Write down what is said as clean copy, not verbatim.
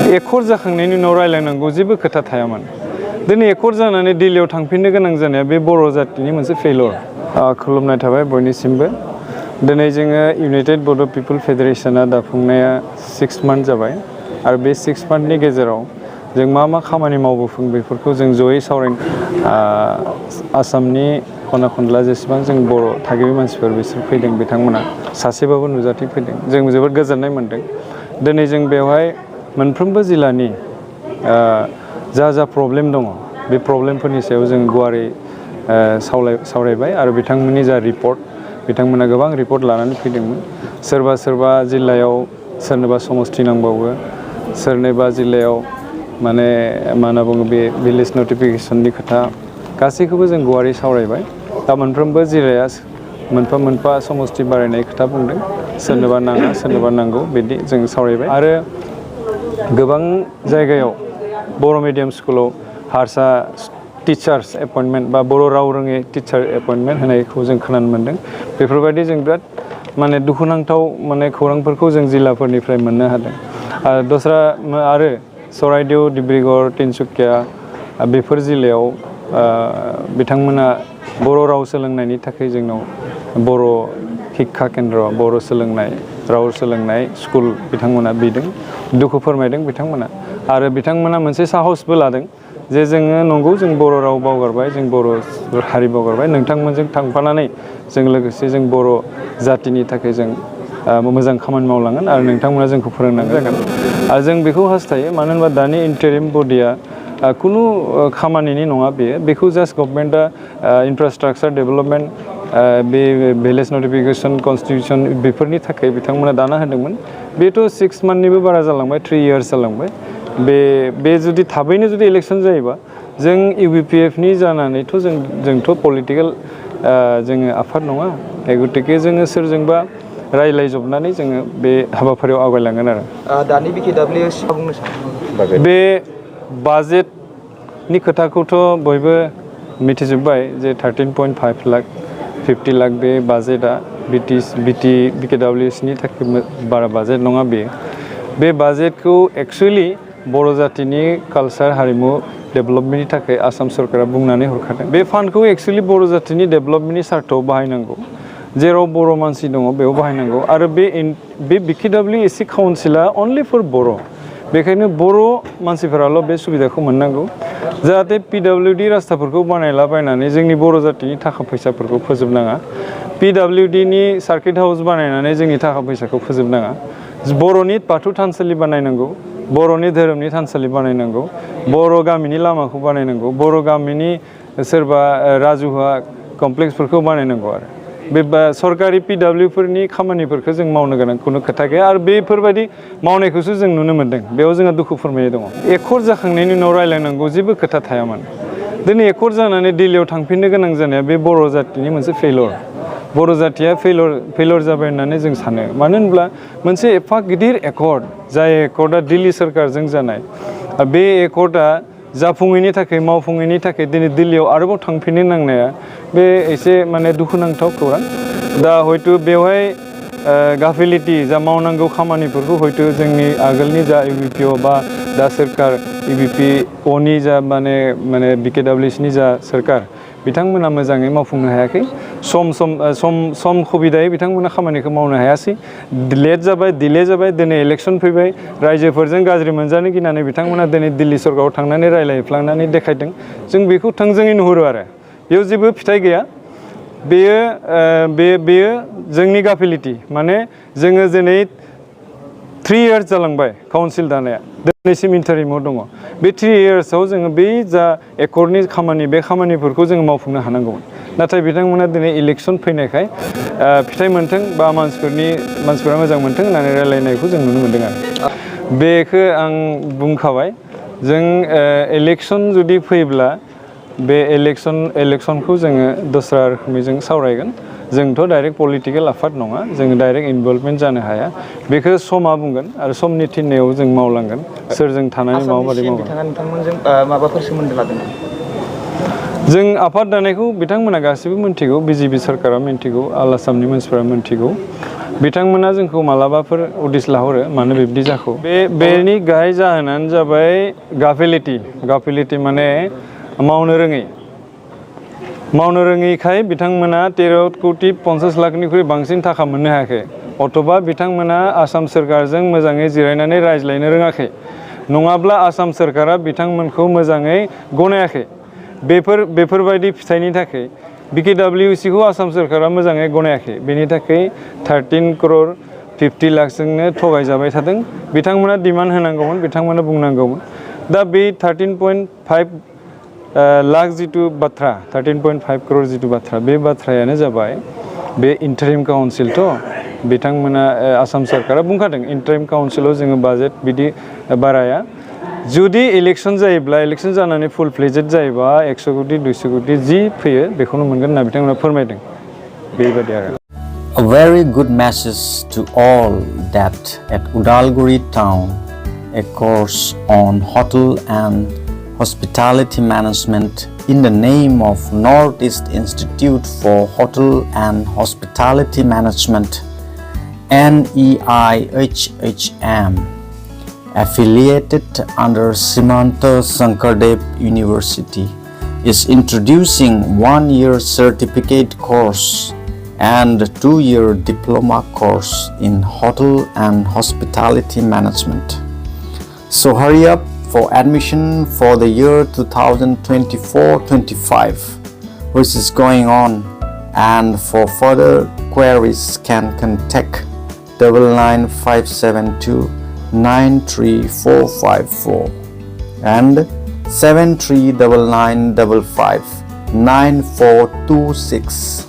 Accord जाखांनायनि उनाव रायलायनांगौ जेबो खोथा थायामोन। दिनै एकर्ड जानानै दिल्लीयाव थांफिननो गोनां जानाया बे बर' जातिनि मोनसे फेलर। खुलुमनाय थाबाय बयनिसिमबो। दिनै जोङो इउनाइटेड बड' पिपल फेडारेशना दाफुंनाया 6 मान्थ जाबाय आरो बे 6 मान्थनि गेजेराव जों मा खामानि मावबोफों बेफोरखौ जों जयै सावरायनो आसामनि खना खनला जेसेबां जों बर' थागिबि मानसिफोर बिसोर फैदों बिथांमोना सासेबाबो नुजाथि फैदों। जों जोबोद गोजोननाय मोनदों। दिनै जों बेवहाय मोनफ्रोमबो जिल्लानि जा प्रब्लेम दङ बे प्रब्लेमफोरनि सायाव जों गुवारै सावरायबाय आरो बिथांमोननि जा रिपर्ट बिथांमोना गोबां रिपर्ट लानानै फैदोंमोन। सोरबा जिल्लायाव सोरनोबा समस्ति नांबावो, सोरनिबा जिल्लायाव माने मा होनना बुङो बे भिलेज नटिफिकेसननि खोथा गासैखौबो जों गुवारै सावरायबाय। दा मोनफ्रोमबो जिल्लाया मोनफा समस्ति बारायनाय खोथा बुंदों। सोरनोबा नाङा सोरनोबा नांगौ बिदि जों सावरायबाय आरो गोबां जायगायाव बर' मिडियाम स्कुलाव हारसा टिचार्स एपइन्टमेन्ट बा बर' राव रोङै टिचार एपइन्टमेन्ट होनायखौ जों खोनानो मोन्दों। बेफोरबायदि जों बिराद माने दुखुनांथाव माने खौरांफोरखौ जों जिल्लाफोरनिफ्राय मोननो हादों। दस्रा आरो चराइदेव, डिब्रुगड़, तिनसुकिया बेफोर जिल्लायाव बिथांमोना बर' राव सोलोंनायनि थाखाय जोंनाव बर' शिक्षा केन्द्र, बर' सोलोंनाय राव सोलोंनाय स्कुल बिथांमोना बिदों, दुखु फोरमायदों बिथांमोना। आरो बिथांमोना मोनसे साहसबो लादों जे जोङो नंगौ जों बर' राव बावगारबाय, जों बर' हारि बावगारबाय, नोंथांमोनजों थांफानानै जों लोगोसे जों बर' जातिनि थाखाय जों मोजां खामानि मावलांगोन आरो नोंथांमोना जोंखौ फोरोंनांगोन जागोन। आरो जों बेखौ हास्थायो मानो होनबा दानि इन्टारिम बडिया खुनु खामानिनि नङा बेखौ जास्ट गभर्नमेन्टआ इनफ्रास्ट्राक्चार डेभेलपमेन्ट बे भिलेज नटिफिकेसन कनस्टिटिउसन बेफोरनि थाखाय बिथांमोना दाना होदोंमोन। बेथ' 6 मान्थनिबो बारा जालांबाय, 3 इयार्स जालांबाय। बे जुदि थाबैनो जुदि इलेक्सन जायोबा जों इउबिपिएफनि जानानैथ' जोंथ' पलिटिकेल जोङो आफाद नङा, गतिके जोङो सोरजोंबा रायज्लायजबनानै जोङो बे हाबाफारियाव आवगायलांगोन आरो। दानि BKWS बुंनो सानो बे बाजेटनि खोथाखौथ' बयबो मिथिजोब्बाय जे 13.5 लाख 50 लाख बे बाजेटआ BKWSनि थाखाय बारा बाजेट नङा बेयो। बे बाजेटखौ एक्सुवेलि बर' जातिनि कालचार हारिमु डेभेलपमेन्टनि थाखाय आसाम सरकारा बुंनानै हरखादों। बे फान्डखौ एक्सुवेलि बर' जातिनि डेभेलपमेन्टनि सार्थआव बाहायनांगौ, जेराव बर' मानसि दङ बेयाव बाहायनांगौ। आरो बे BKWS काउन्सिला अनलि फर बर', बेखायनो बर' मानसिफोराल' बे सुबिदाखौ मोननांगौ। जाहाथे PWD रास्ताफोरखौ बानायलाबायनानै जोंनि बर' जातिनि थाखा फैसाफोरखौ फोजोबनाङा, PWDनि सार्किट हाउस बानायनानै जोंनि थाखा फैसाखौ फोजोबनाङा। बर'नि बाथौ थानसालि बानायनांगौ, बर'नि धोरोमनि थानसालि बानायनांगौ, बर' गामिनि लामाखौ बानायनांगौ, बर' गामिनि सोरबा राजुहुवा कमप्लेक्सफोरखौ बानायनांगौ। आरो बे सरकारि PWफोरनि खामानिफोरखौ जों मावनो गोनां खुनु खोथा गैया आरो बेफोरबायदि मावनायखौसो जों नुनो मोन्दों। बेयाव जोंहा दुखु फोरमायनाय दङ। एकर्ड जाखांनायनि उनाव रायलायनांगौ जेबो खोथा थायामोन। दिनै एकर्ड जानानै दिल्लीयाव थांफिननो गोनां जानाया बे बर' जातिनि मोनसे फेलर। बर' जातिया फेलर जाबाय होननानै जों सानो। मानो होनब्ला मोनसे एफा गिदिर एकर्ड, जाय एकर्डआ दिल्ली सोरखारजों जानाय, बे एकर्डआ जाफुङैनि थाखाय मावफुङैनि थाखाय दिनै दिल्लीयाव आरोबाव थांफिननो नांनाया बे एसे माने दुखुनांथाव खौरां। दा हयथ' बेवहाय गाफिलिटि जा मावनांगौ खामानिफोरखौ हयथ' जोंनि आगोलनि जा इउबिपिअ बा दा सोरखार इउबिपिअनि जा माने BKWSनि जा सोरखार बिथांमोना मोजाङै मावफुंनो हायाखै। सम सुबिदायै बिथांमोना खामानिखौ मावनो हायासै। लेट जाबाय, डिले जाबाय। दिनै इलेक्सन फैबाय, रायजोफोरजों गाज्रि मोनजानो गिनानै बिथांमोना दिनै दिल्ली सरकाराव थांनानै रायज्लायफ्लांनानै देखायदों। जों बेखौ थोंजोङै नुहुरो आरो बेयाव जेबो फिथाइ गैया। बेयो जोंनि गाफिलिटि। माने जोङो दिनै 3 इयार्स जालांबाय काउन्सिल दानाया, दिनैसिम इन्टारिमाव दङ। बे 3 इयार्सआव जोङो बै जा एकर्डनि खामानि बे खामानिफोरखौ जोङो मावफुंनो हानांगौमोन। नाथाय बिथांमोना दिनै इलेक्सन फैनायखाय फिथाइ मोनथों बा मानसिफोरा मोजां मोनथों होननानै रायलायनायखौ जों नुनो मोन्दों आरो। बेखौ आं बुंखाबाय। जों इलेक्सन जुदि फैब्ला बे इलेक्सनखौ जोङो दस्रा रोखोमै जों सावरायगोन। जोंथ' डाइरेक्ट पलिटिकेल आफाद नङा, जों डाइरेक्ट इनभल्भमेन्ट जानो हाया। बेखौ समा बुंगोन आरो समनि थिननायाव जों मावलांगोन। सोरजों थानानै माबायदि मावगोन। बिथाङा नोंथांमोनजों माबाफोर सोमोन्दो लादों? जों आफाद दानायखौ बिथांमोना गासिबो मिन्थिगौ, BJP सोरखारा मिन्थिगौ, आसामनि मानसिफोरा मिन्थिगौ। बिथांमोना जोंखौ मालाबाफोर उदिस लाहरो मानो बिब्दि जाखो बेनि गाहाय जाहोनानो जाबाय गाफिलिटि माने मावनो रोङैखाय बिथांमोना 13 कोटी 50 लाखनिख्रुइ बांसिन थाखा मोननो हायाखै अथबा बिथांमोना आसाम सोरखारजों मोजाङै जिरायनानै रायज्लायनो रोङाखै नङाब्ला आसाम सोरखारा बिथांमोनखौ मोजाङै गनायाखै बेफोरबायदि फिथाइनि थाखाय BKWC खौ आसाम सोरखारा मोजाङै गनायाखै बेनि थाखाय 13 करोड़ 50 लाखजोंनो थगायजाबाय थादों बिथांमोना डिमान्ड होनांगौमोन बिथांमोना बुंनांगौमोन दा बे 13.5 लाख जितु बाथ्रा 13.5 करोड़ जितु बाथ्रा बे बाथ्रायानो जाबाय बे इन्टारिम काउन्सिल बिथांमोना आसाम सोरखारा बुंखादों इन्टारिम काउन्सिलाव जोङो बाजेट बिदि बाराया जुदि इलेक्शन जायोब्ला इलेक्शन जानानै फुल फ्लेजेड जायोबा 100 कोटी 200 कोटी जि फैयो बेखौनो मोनगोन होनना बिथांमोना फोरमायदों बेबायदि आरो A very good message to all that at Udalguri town a course on hotel and hospitality management in the name of Northeast Institute for Hotel and Hospitality Management NEIHHM affiliated under Simanta Sankardev University is introducing 1-year certificate course and 2-year diploma course in hotel and hospitality management. So hurry up for admission for the year 2024-25 which is going on, and for further queries can contact 99572 93454 and 739955 9426.